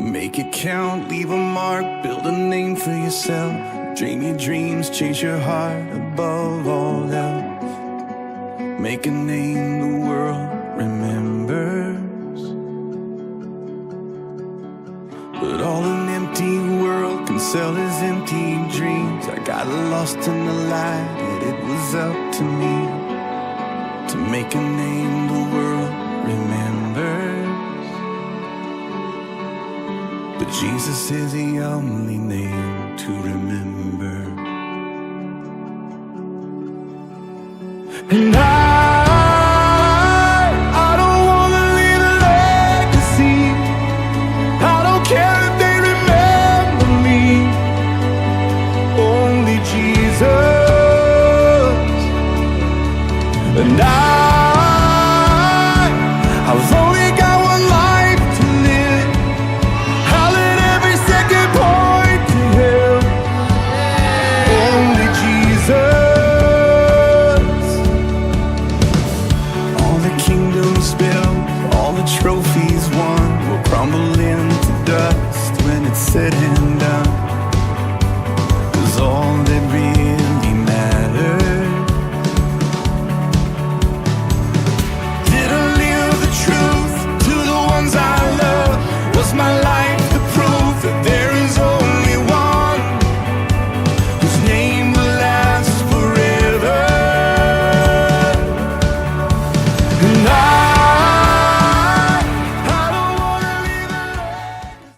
Make it count, leave a mark, build a name for yourself. Dream your dreams, chase your heart above all else. Make a name the world remembers. But all an empty world can sell is empty dreams. I got lost in the light and it was up to me to make a name the world remembers. But Jesus is the only name to remember. And